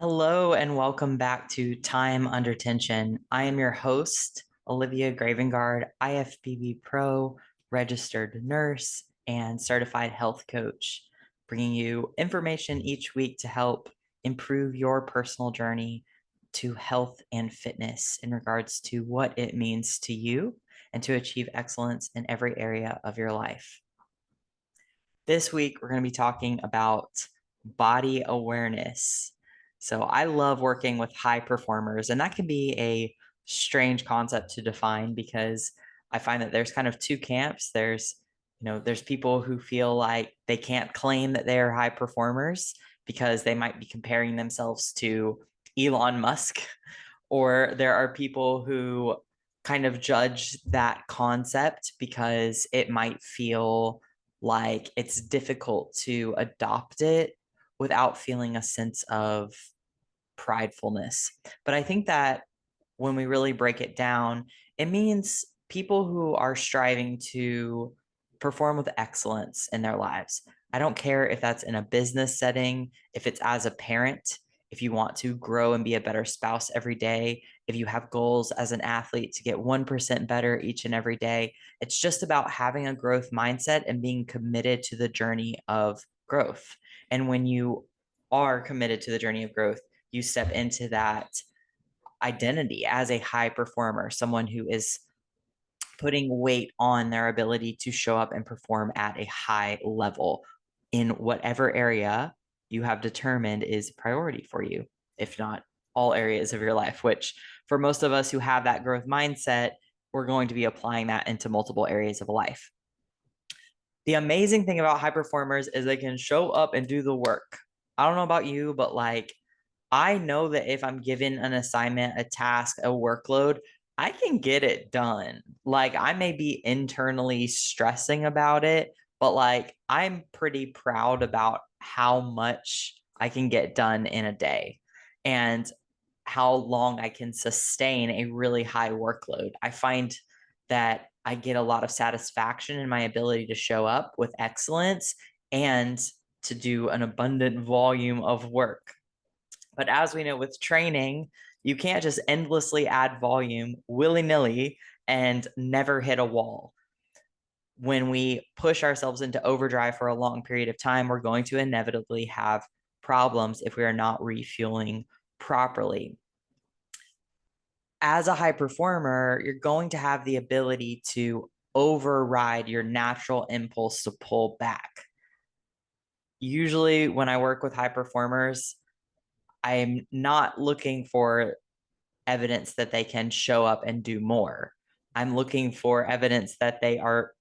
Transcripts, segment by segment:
Hello and welcome back to Time Under Tension. I am your host, Olivia Gravengard, IFBB Pro, registered nurse, and certified health coach, bringing you information each week to help improve your personal journey to health and fitness in regards to what it means to you and to achieve excellence in every area of your life. This week, we're going to be talking about body awareness. So I love working with high performers, and that can be a strange concept to define because I find that there's kind of two camps. There's people who feel like they can't claim that they are high performers because they might be comparing themselves to Elon Musk, or there are people who kind of judge that concept because it might feel like it's difficult to adopt it without feeling a sense of pridefulness. But I think that when we really break it down, it means people who are striving to perform with excellence in their lives. I don't care if that's in a business setting, if it's as a parent, if you want to grow and be a better spouse every day, if you have goals as an athlete to get 1% better each and every day. It's just about having a growth mindset and being committed to the journey of growth. And when you are committed to the journey of growth, you step into that identity as a high performer, someone who is putting weight on their ability to show up and perform at a high level in whatever area you have determined is a priority for you, if not all areas of your life, which for most of us who have that growth mindset, we're going to be applying that into multiple areas of life. The amazing thing about high performers is they can show up and do the work. I don't know about you, but I know that if I'm given an assignment, a task, a workload, I can get it done. I may be internally stressing about it, but I'm pretty proud about how much I can get done in a day and how long I can sustain a really high workload. I find that I get a lot of satisfaction in my ability to show up with excellence and to do an abundant volume of work. But as we know with training, you can't just endlessly add volume willy-nilly and never hit a wall. When we push ourselves into overdrive for a long period of time, we're going to inevitably have problems if we are not refueling properly. As a high performer, you're going to have the ability to override your natural impulse to pull back. Usually, when I work with high performers, I'm not looking for evidence that they can show up and do more. I'm looking for evidence that they are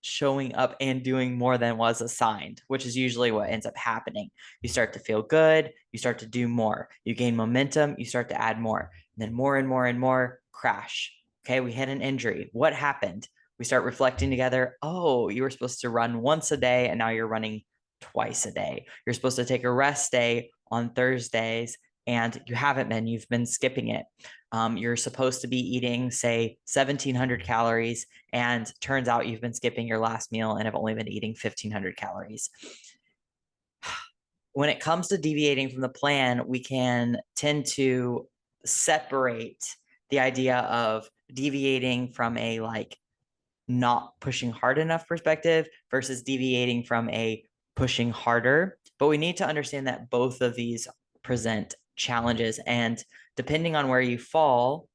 showing up and doing more than was assigned, which is usually what ends up happening. You start to feel good, you start to do more, you gain momentum, you start to add more, and then more and more and more crash. Okay, we had an injury. What happened? We start reflecting together. Oh, you were supposed to run once a day and now you're running twice a day. You're supposed to take a rest day on Thursdays and you haven't been, you've been skipping it. You're supposed to be eating, say, 1,700 calories, and turns out you've been skipping your last meal and have only been eating 1,500 calories. When it comes to deviating from the plan, we can tend to separate the idea of deviating from a not pushing hard enough perspective versus deviating from a pushing harder. But we need to understand that both of these present challenges. And depending on where you fall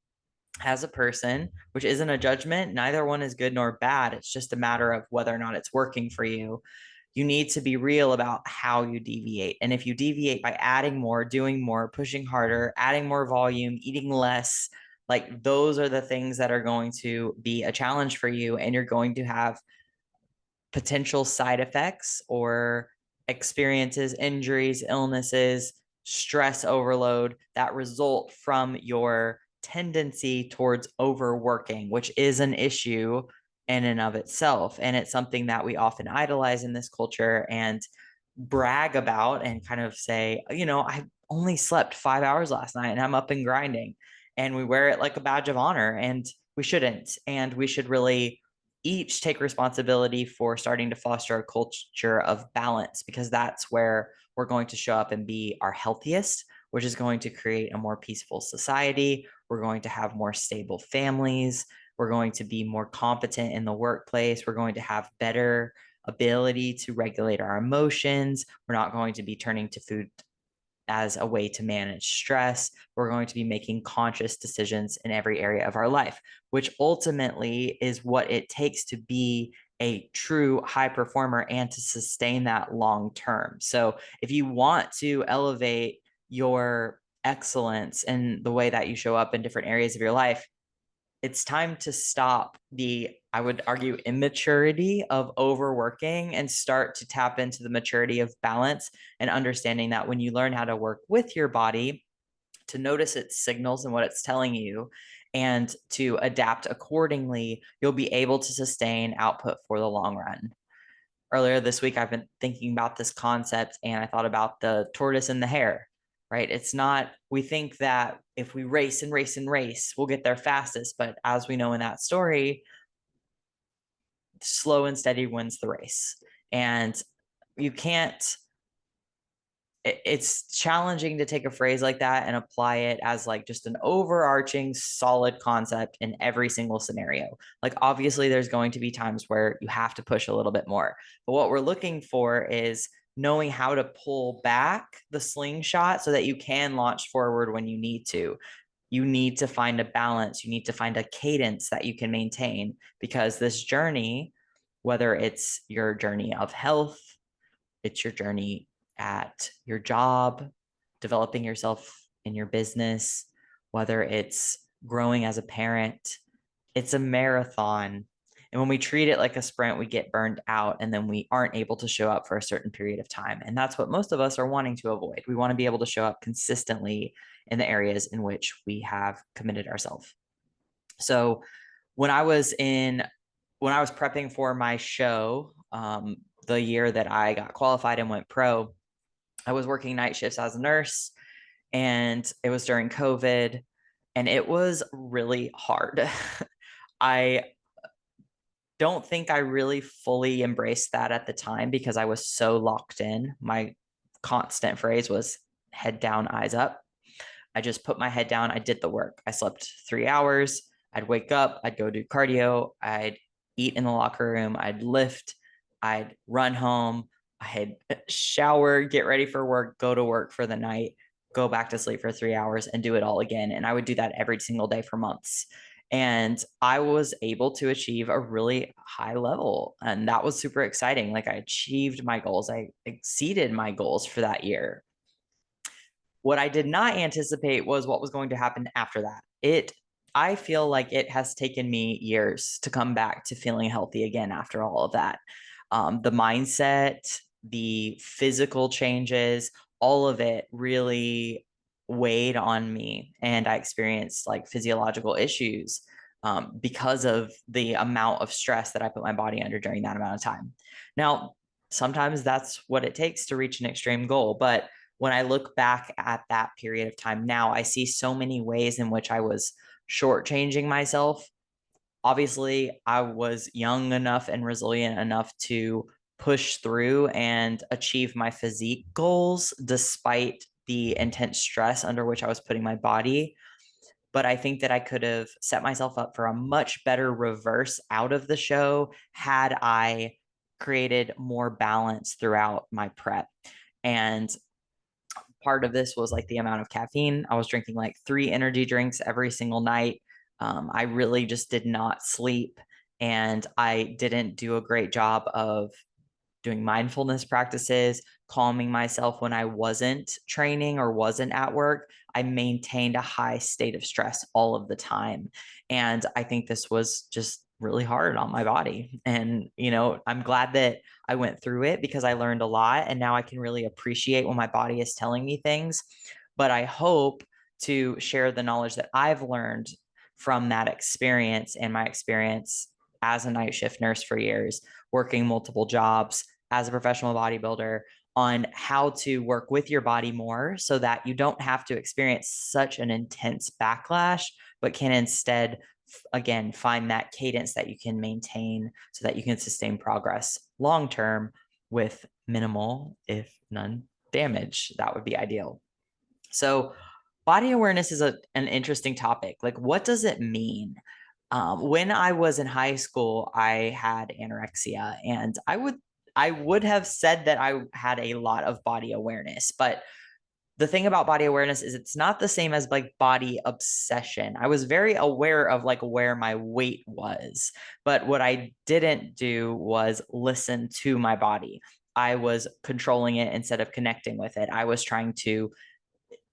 as a person, which isn't a judgment, neither one is good nor bad. It's just a matter of whether or not it's working for you. You need to be real about how you deviate. And if you deviate by adding more, doing more, pushing harder, adding more volume, eating less, those are the things that are going to be a challenge for you. And you're going to have potential side effects or experiences, injuries, illnesses, stress overload that result from your tendency towards overworking, which is an issue in and of itself. And it's something that we often idolize in this culture and brag about and kind of say, I only slept 5 hours last night and I'm up and grinding. And we wear it like a badge of honor, and we shouldn't. And we should really each take responsibility for starting to foster a culture of balance, because that's where we're going to show up and be our healthiest, which is going to create a more peaceful society. We're going to have more stable families. We're going to be more competent in the workplace. We're going to have better ability to regulate our emotions. We're not going to be turning to food as a way to manage stress. We're going to be making conscious decisions in every area of our life, which ultimately is what it takes to be a true high performer and to sustain that long term. So if you want to elevate your excellence in the way that you show up in different areas of your life, it's time to stop the, I would argue, immaturity of overworking and start to tap into the maturity of balance and understanding that when you learn how to work with your body, to notice its signals and what it's telling you and to adapt accordingly, you'll be able to sustain output for the long run. Earlier this week, I've been thinking about this concept and I thought about the tortoise and the hare, right? It's not, we think that if we race and race and race, we'll get there fastest. But as we know in that story, slow and steady wins the race. And you can't, it's challenging to take a phrase like that and apply it as like just an overarching solid concept in every single scenario. Like obviously there's going to be times where you have to push a little bit more, but what we're looking for is knowing how to pull back the slingshot so that you can launch forward when you need to. You need to find a balance. You need to find a cadence that you can maintain, because this journey, whether it's your journey of health, it's your journey at your job, developing yourself in your business, whether it's growing as a parent, it's a marathon. And when we treat it like a sprint, we get burned out and then we aren't able to show up for a certain period of time. And that's what most of us are wanting to avoid. We want to be able to show up consistently in the areas in which we have committed ourselves. So when I was prepping for my show, the year that I got qualified and went pro, I was working night shifts as a nurse, and it was during COVID, and it was really hard. I don't think I really fully embraced that at the time because I was so locked in. My constant phrase was head down, eyes up. I just put my head down. I did the work. I slept 3 hours. I'd wake up. I'd go do cardio. I'd eat in the locker room. I'd lift. I'd run home. I'd shower, get ready for work, go to work for the night, go back to sleep for 3 hours and do it all again. And I would do that every single day for months. And I was able to achieve a really high level. And that was super exciting. Like I achieved my goals. I exceeded my goals for that year. What I did not anticipate was what was going to happen after that. I feel like it has taken me years to come back to feeling healthy again after all of that. The mindset, the physical changes, all of it really weighed on me. And I experienced like physiological issues because of the amount of stress that I put my body under during that amount of time. Now, sometimes that's what it takes to reach an extreme goal. But when I look back at that period of time now, I see so many ways in which I was shortchanging myself. Obviously, I was young enough and resilient enough to push through and achieve my physique goals despite the intense stress under which I was putting my body. But I think that I could have set myself up for a much better reverse out of the show had I created more balance throughout my prep. And part of this was like the amount of caffeine. I was drinking like 3 energy drinks every single night. I really just did not sleep, and I didn't do a great job of doing mindfulness practices, calming myself when I wasn't training or wasn't at work. I maintained a high state of stress all of the time. And I think this was just really hard on my body. And, I'm glad that I went through it because I learned a lot. And now I can really appreciate when my body is telling me things. But I hope to share the knowledge that I've learned from that experience and my experience as a night shift nurse for years, working multiple jobs as a professional bodybuilder, on how to work with your body more so that you don't have to experience such an intense backlash, but can instead again, find that cadence that you can maintain so that you can sustain progress long term with minimal, if none, damage. That would be ideal. So, body awareness is an interesting topic. Like, what does it mean? When I was in high school, I had anorexia, and I would have said that I had a lot of body awareness, but the thing about body awareness is it's not the same as like body obsession. I was very aware of like where my weight was, but what I didn't do was listen to my body. I was controlling it instead of connecting with it. I was trying to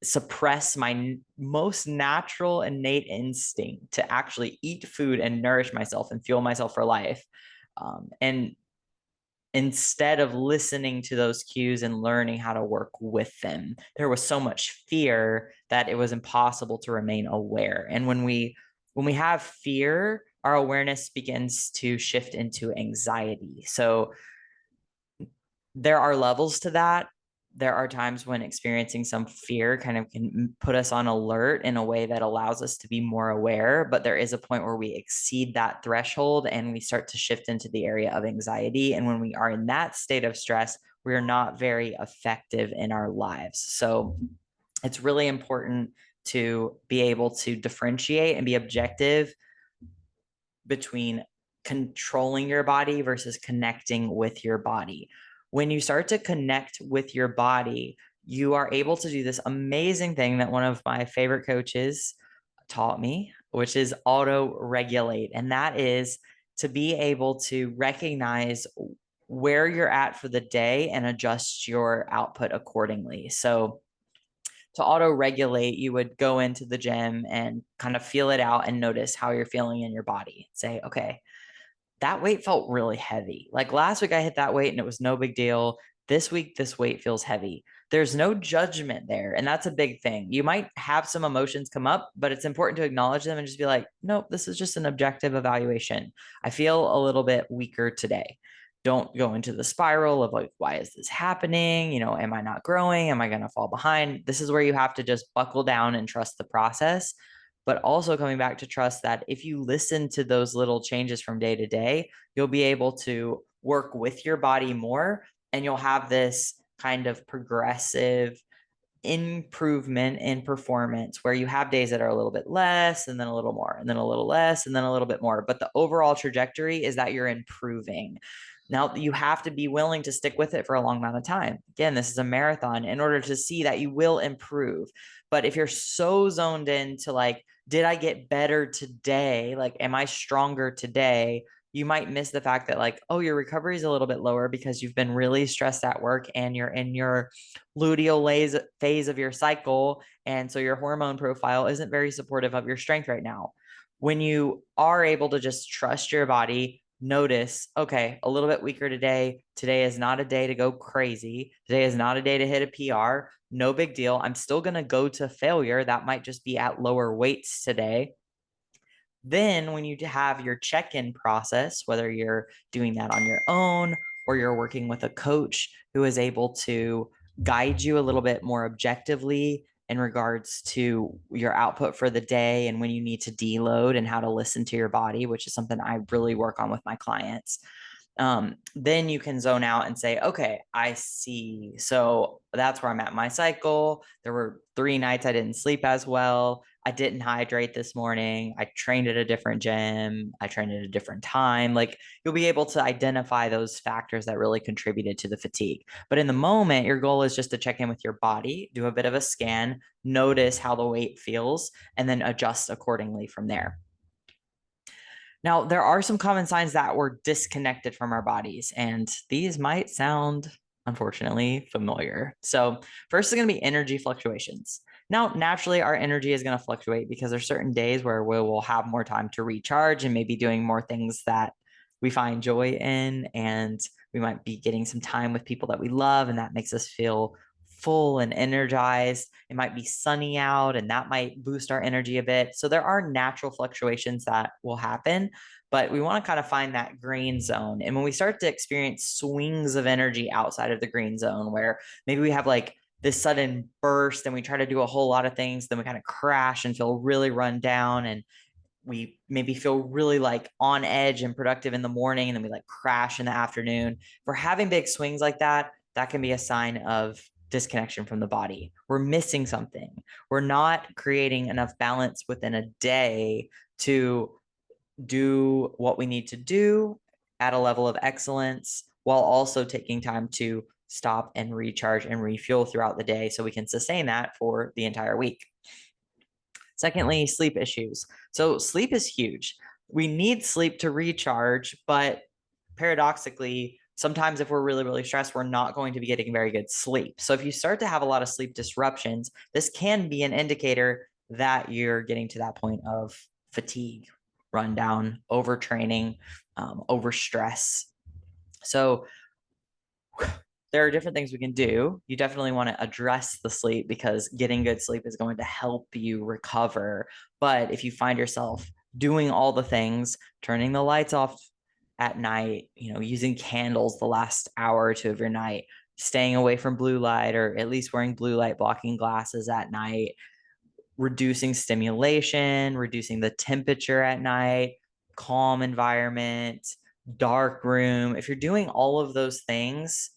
suppress my most natural innate instinct to actually eat food and nourish myself and fuel myself for life. And instead of listening to those cues and learning how to work with them, there was so much fear that it was impossible to remain aware. And when we have fear, our awareness begins to shift into anxiety. So there are levels to that. There are times when experiencing some fear kind of can put us on alert in a way that allows us to be more aware. But there is a point where we exceed that threshold and we start to shift into the area of anxiety. And when we are in that state of stress, we are not very effective in our lives. So it's really important to be able to differentiate and be objective between controlling your body versus connecting with your body. When you start to connect with your body, you are able to do this amazing thing that one of my favorite coaches taught me, which is auto regulate. And that is to be able to recognize where you're at for the day and adjust your output accordingly. So to auto regulate, you would go into the gym and kind of feel it out and notice how you're feeling in your body. Say, okay, that weight felt really heavy. Like last week, I hit that weight and it was no big deal. This week, this weight feels heavy. There's no judgment there. And that's a big thing. You might have some emotions come up, but it's important to acknowledge them and just be like, nope, this is just an objective evaluation. I feel a little bit weaker today. Don't go into the spiral of like, why is this happening? You know, am I not growing? Am I going to fall behind? This is where you have to just buckle down and trust the process, but also coming back to trust that if you listen to those little changes from day to day, you'll be able to work with your body more and you'll have this kind of progressive improvement in performance where you have days that are a little bit less and then a little more and then a little less and then a little bit more. But the overall trajectory is that you're improving. Now, you have to be willing to stick with it for a long amount of time. Again, this is a marathon in order to see that you will improve. But if you're so zoned into like, did I get better today? Like, am I stronger today? You might miss the fact that like, oh, your recovery is a little bit lower because you've been really stressed at work and you're in your luteal phase of your cycle. And so your hormone profile isn't very supportive of your strength right now. When you are able to just trust your body, notice, okay, a little bit weaker today. Today is not a day to go crazy. Today is not a day to hit a PR. No big deal. I'm still going to go to failure. That might just be at lower weights today. Then, when you have your check in process, whether you're doing that on your own or you're working with a coach who is able to guide you a little bit more objectively in regards to your output for the day and when you need to deload and how to listen to your body, which is something I really work on with my clients. Then you can zone out and say, okay, I see. So that's where I'm at in my cycle. There were 3 nights I didn't sleep as well. I didn't hydrate this morning. I trained at a different gym. I trained at a different time. Like you'll be able to identify those factors that really contributed to the fatigue. But in the moment, your goal is just to check in with your body, do a bit of a scan, notice how the weight feels, and then adjust accordingly from there. Now, there are some common signs that we're disconnected from our bodies, and these might sound, unfortunately, familiar. So, first is going to be energy fluctuations. Now, naturally, our energy is going to fluctuate because there's certain days where we will have more time to recharge and maybe doing more things that we find joy in, and we might be getting some time with people that we love, and that makes us feel full and energized. It might be sunny out and that might boost our energy a bit. So there are natural fluctuations that will happen, but we want to kind of find that green zone. And when we start to experience swings of energy outside of the green zone, where maybe we have like this sudden burst and we try to do a whole lot of things, then we kind of crash and feel really run down and we maybe feel really like on edge and productive in the morning, and then we like crash in the afternoon. If we're having big swings like that, that can be a sign of disconnection from the body. We're missing something. We're not creating enough balance within a day to do what we need to do at a level of excellence while also taking time to stop and recharge and refuel throughout the day so we can sustain that for the entire week. Secondly, sleep issues. So sleep is huge. We need sleep to recharge, but paradoxically, sometimes if we're really, really stressed, we're not going to be getting very good sleep. So if you start to have a lot of sleep disruptions, this can be an indicator that you're getting to that point of fatigue, rundown, overtraining, overstress. So there are different things we can do. You definitely want to address the sleep because getting good sleep is going to help you recover. But if you find yourself doing all the things, turning the lights off at night, using candles the last hour or two of your night, staying away from blue light, or at least wearing blue light blocking glasses at night, reducing stimulation, reducing the temperature at night, calm environment, dark room. If you're doing all of those things,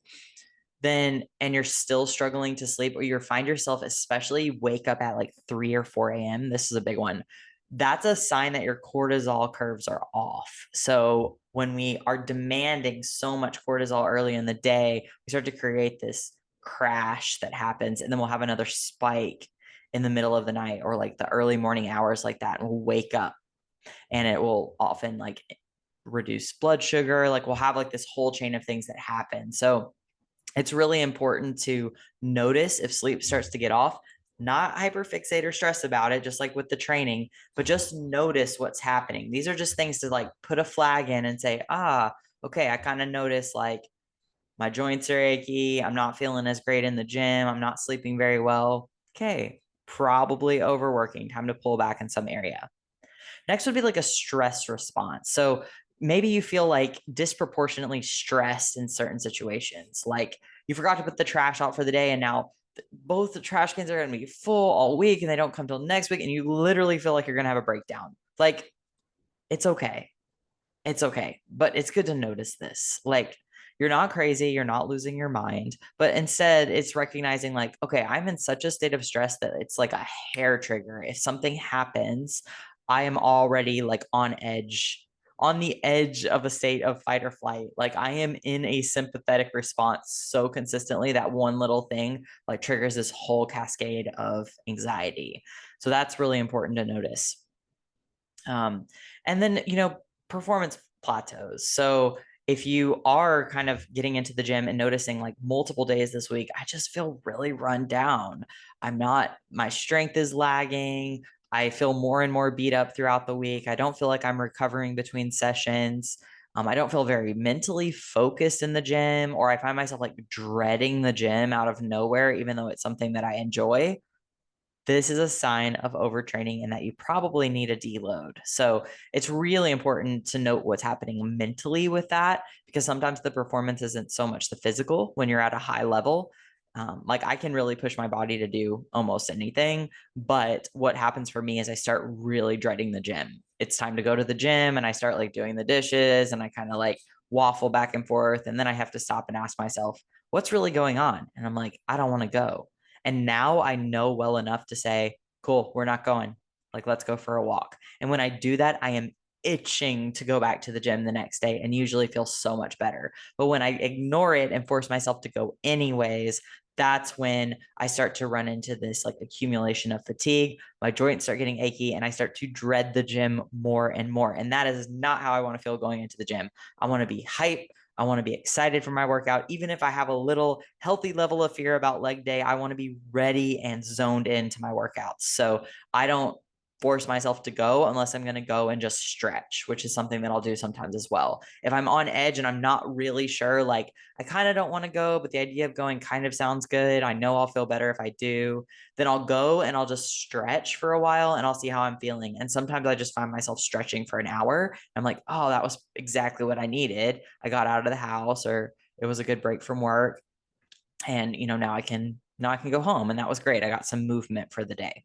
then and you're still struggling to sleep, or you find yourself especially wake up at like 3 or 4 a.m., this is a big one. That's a sign that your cortisol curves are off. So when we are demanding so much cortisol early in the day, we start to create this crash that happens, and then we'll have another spike in the middle of the night or like the early morning hours like that, and we'll wake up, and it will often like reduce blood sugar. Like we'll have like this whole chain of things that happen. So it's really important to notice if sleep starts to get off, not hyperfixate or stress about it, just like with the training, but just notice what's happening. These are just things to like put a flag in and say, okay, I kind of notice like my joints are achy. I'm not feeling as great in the gym. I'm not sleeping very well. Okay, probably overworking. Time to pull back in some area. Next would be like a stress response. So maybe you feel like disproportionately stressed in certain situations. Like you forgot to put the trash out for the day, and now both the trash cans are going to be full all week and they don't come till next week. And you literally feel like you're going to have a breakdown. Like it's okay. It's okay. But it's good to notice this. Like you're not crazy. You're not losing your mind. But instead, it's recognizing like, okay, I'm in such a state of stress that it's like a hair trigger. If something happens, I am already like on the edge of a state of fight or flight. Like I am in a sympathetic response so consistently that one little thing like triggers this whole cascade of anxiety. So that's really important to notice. And then, performance plateaus. So if you are kind of getting into the gym and noticing like multiple days this week, I just feel really run down. My strength is lagging. I feel more and more beat up throughout the week. I don't feel like I'm recovering between sessions. I don't feel very mentally focused in the gym, or I find myself like dreading the gym out of nowhere, even though it's something that I enjoy. This is a sign of overtraining and that you probably need a deload. So it's really important to note what's happening mentally with that, because sometimes the performance isn't so much the physical when you're at a high level. Like I can really push my body to do almost anything, but what happens for me is I start really dreading the gym. It's time to go to the gym, and I start like doing the dishes, and I kind of like waffle back and forth, and then I have to stop and ask myself, what's really going on? And I'm like, I don't want to go. And now I know well enough to say, cool, we're not going. Like, let's go for a walk. And when I do that, I am itching to go back to the gym the next day and usually feel so much better. But when I ignore it and force myself to go anyways, that's when I start to run into this like accumulation of fatigue. My joints start getting achy and I start to dread the gym more and more. And that is not how I want to feel going into the gym. I want to be hype. I want to be excited for my workout. Even if I have a little healthy level of fear about leg day, I want to be ready and zoned into my workouts. So I don't force myself to go unless I'm going to go and just stretch, which is something that I'll do sometimes as well. If I'm on edge and I'm not really sure, like I kind of don't want to go, but the idea of going kind of sounds good. I know I'll feel better if I do. Then I'll go and I'll just stretch for a while and I'll see how I'm feeling. And sometimes I just find myself stretching for an hour. I'm like, oh, that was exactly what I needed. I got out of the house, or it was a good break from work. And now I can go home, and that was great. I got some movement for the day.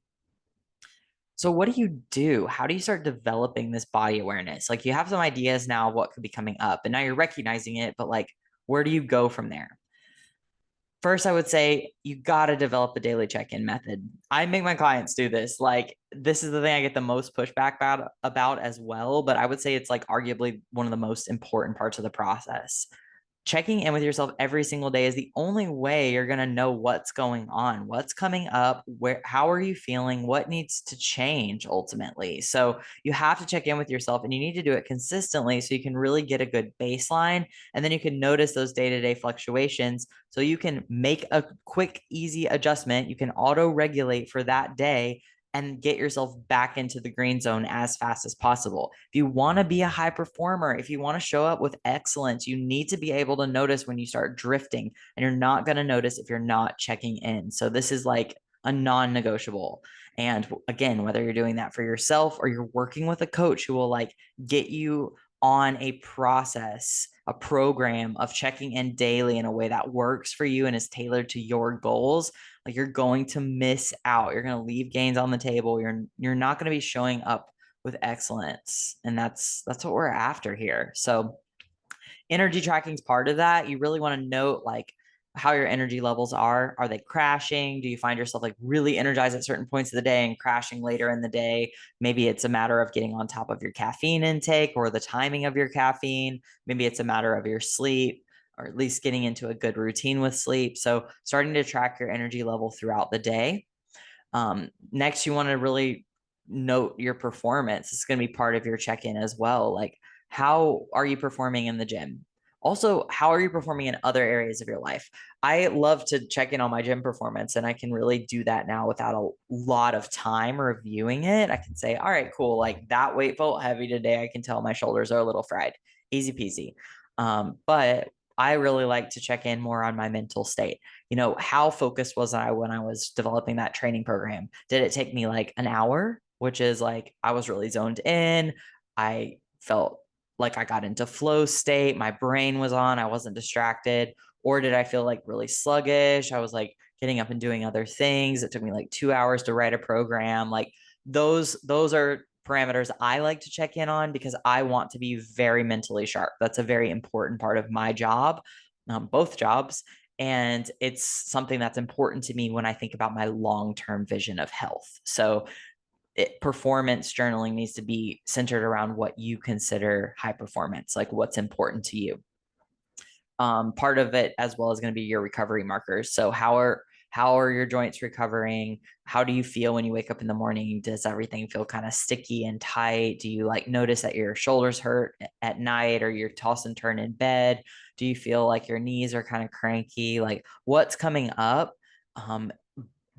So what do you do? How do you start developing this body awareness? Like you have some ideas now of what could be coming up, and now you're recognizing it, but like where do you go from there? First, I would say you got to develop a daily check-in method. I make my clients do this. Like this is the thing I get the most pushback about as well, but I would say it's like arguably one of the most important parts of the process. Checking in with yourself every single day is the only way you're going to know what's going on, what's coming up, where, how are you feeling, what needs to change ultimately. So you have to check in with yourself and you need to do it consistently so you can really get a good baseline. And then you can notice those day-to-day fluctuations so you can make a quick, easy adjustment. You can auto regulate for that day and get yourself back into the green zone as fast as possible. If you want to be a high performer, if you want to show up with excellence, you need to be able to notice when you start drifting, and you're not going to notice if you're not checking in. So this is like a non-negotiable. And again, whether you're doing that for yourself or you're working with a coach who will like get you on a process, a program of checking in daily in a way that works for you and is tailored to your goals, like you're going to miss out. You're going to leave gains on the table. You're not going to be showing up with excellence. And that's what we're after here. So energy tracking is part of that. You really want to note like how your energy levels are. Are they crashing? Do you find yourself like really energized at certain points of the day and crashing later in the day? Maybe it's a matter of getting on top of your caffeine intake or the timing of your caffeine. Maybe it's a matter of your sleep, or at least getting into a good routine with sleep. So starting to track your energy level throughout the day. Next, you want to really note your performance. It's going to be part of your check-in as well. Like, how are you performing in the gym? Also, how are you performing in other areas of your life? I love to check in on my gym performance, and I can really do that now without a lot of time reviewing it. I can say, all right, cool. Like that weight felt heavy today. I can tell my shoulders are a little fried. Easy peasy. But I really like to check in more on my mental state. How focused was I when I was developing that training program? Did it take me like an hour, which is like I was really zoned in? I felt like I got into flow state. My brain was on. I wasn't distracted. Or did I feel like really sluggish? I was like getting up and doing other things. It took me like 2 hours to write a program. Like those are parameters I like to check in on because I want to be very mentally sharp. That's a very important part of my job, both jobs. And it's something that's important to me when I think about my long-term vision of health. So performance journaling needs to be centered around what you consider high performance, like what's important to you. Part of it as well is going to be your recovery markers. So how are your joints recovering? How do you feel when you wake up in the morning? Does everything feel kind of sticky and tight? Do you like notice that your shoulders hurt at night, or you're toss and turn in bed? Do you feel like your knees are kind of cranky? Like what's coming up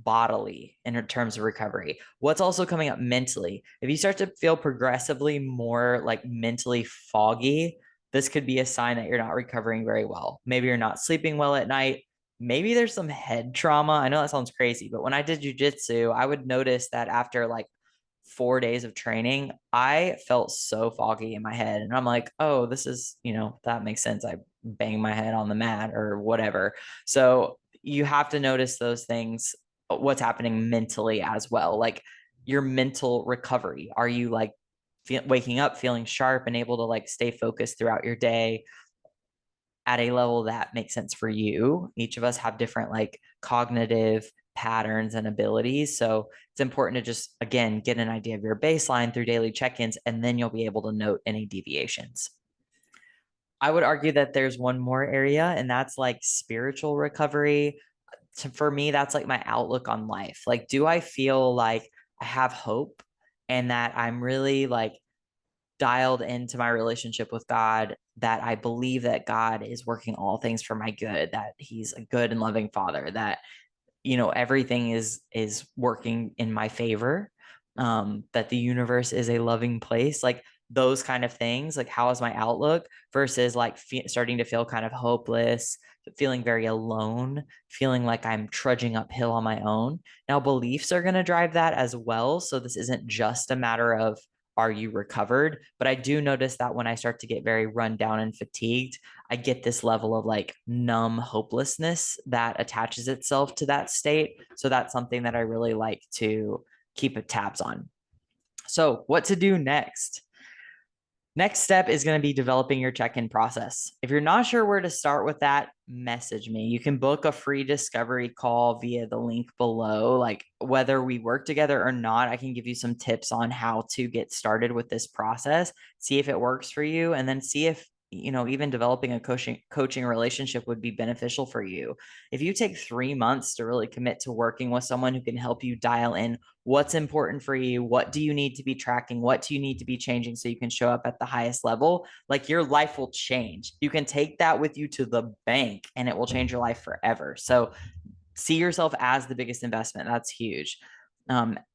bodily in terms of recovery? What's also coming up mentally? If you start to feel progressively more like mentally foggy, this could be a sign that you're not recovering very well. Maybe you're not sleeping well at night. Maybe there's some head trauma. I know that sounds crazy, but when I did jujitsu, I would notice that after like 4 days of training, I felt so foggy in my head. And I'm like, oh, this is, that makes sense. I bang my head on the mat or whatever. So you have to notice those things, what's happening mentally as well. Like your mental recovery. Are you like waking up feeling sharp and able to like stay focused throughout your day at a level that makes sense for you? Each of us have different like cognitive patterns and abilities. So it's important to just, again, get an idea of your baseline through daily check-ins, and then you'll be able to note any deviations. I would argue that there's one more area, and that's like spiritual recovery. For me, that's like my outlook on life. Like, do I feel like I have hope and that I'm really like dialed into my relationship with God, that I believe that God is working all things for my good, that he's a good and loving father, that everything is working in my favor, that the universe is a loving place, like those kind of things. Like how is my outlook versus like starting to feel kind of hopeless, feeling very alone, feeling like I'm trudging uphill on my own. Now beliefs are going to drive that as well, so this isn't just a matter of are you recovered, but I do notice that when I start to get very run down and fatigued, I get this level of like numb hopelessness that attaches itself to that state. So that's something that I really like to keep tabs on. So, what to do next? Next step is going to be developing your check-in process. If you're not sure where to start with that, message me. You can book a free discovery call via the link below. Like whether we work together or not, I can give you some tips on how to get started with this process, see if it works for you, and then see if even developing a coaching relationship would be beneficial for you. If you take 3 months to really commit to working with someone who can help you dial in what's important for you, what do you need to be tracking, what do you need to be changing so you can show up at the highest level, like your life will change. You can take that with you to the bank and it will change your life forever. So see yourself as the biggest investment. That's huge.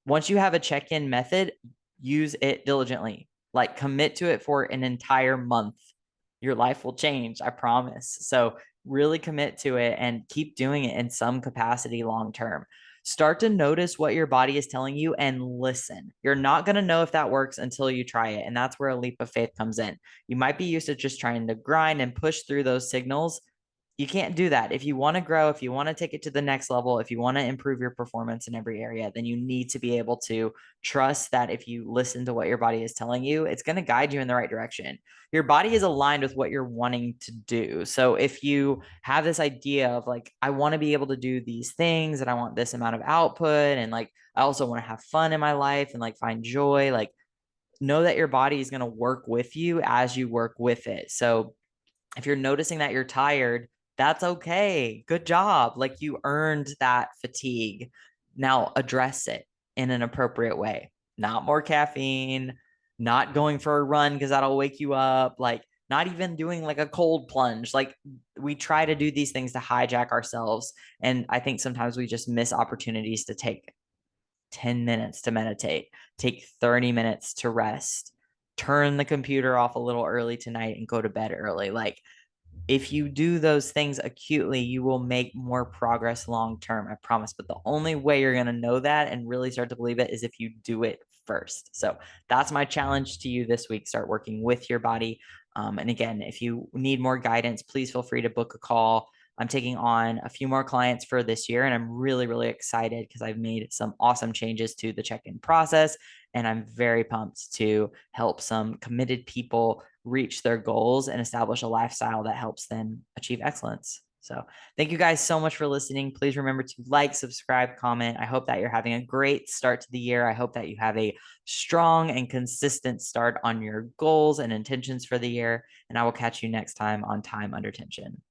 Once you have a check-in method, use it diligently. Like commit to it for an entire month. Your life will change, I promise. So really commit to it and keep doing it in some capacity long term. Start to notice what your body is telling you and listen. You're not going to know if that works until you try it. And that's where a leap of faith comes in. You might be used to just trying to grind and push through those signals. You can't do that. If you want to grow, if you want to take it to the next level, if you want to improve your performance in every area, then you need to be able to trust that if you listen to what your body is telling you, it's going to guide you in the right direction. Your body is aligned with what you're wanting to do. So if you have this idea of like, I want to be able to do these things and I want this amount of output, and like, I also want to have fun in my life and like find joy, like, know that your body is going to work with you as you work with it. So if you're noticing that you're tired, that's okay. Good job. Like you earned that fatigue. Now address it in an appropriate way. Not more caffeine, not going for a run because that'll wake you up, like not even doing like a cold plunge. Like we try to do these things to hijack ourselves. And I think sometimes we just miss opportunities to take 10 minutes to meditate, take 30 minutes to rest, turn the computer off a little early tonight and go to bed early. Like if you do those things acutely, you will make more progress long term, I promise. But the only way you're going to know that and really start to believe it is if you do it first. So that's my challenge to you this week. Start working with your body. And again, if you need more guidance, please feel free to book a call. I'm taking on a few more clients for this year, and I'm really, really excited because I've made some awesome changes to the check in process. And I'm very pumped to help some committed people reach their goals and establish a lifestyle that helps them achieve excellence. So thank you guys so much for listening. Please remember to like, subscribe, comment. I hope that you're having a great start to the year. I hope that you have a strong and consistent start on your goals and intentions for the year. And I will catch you next time on Time Under Tension.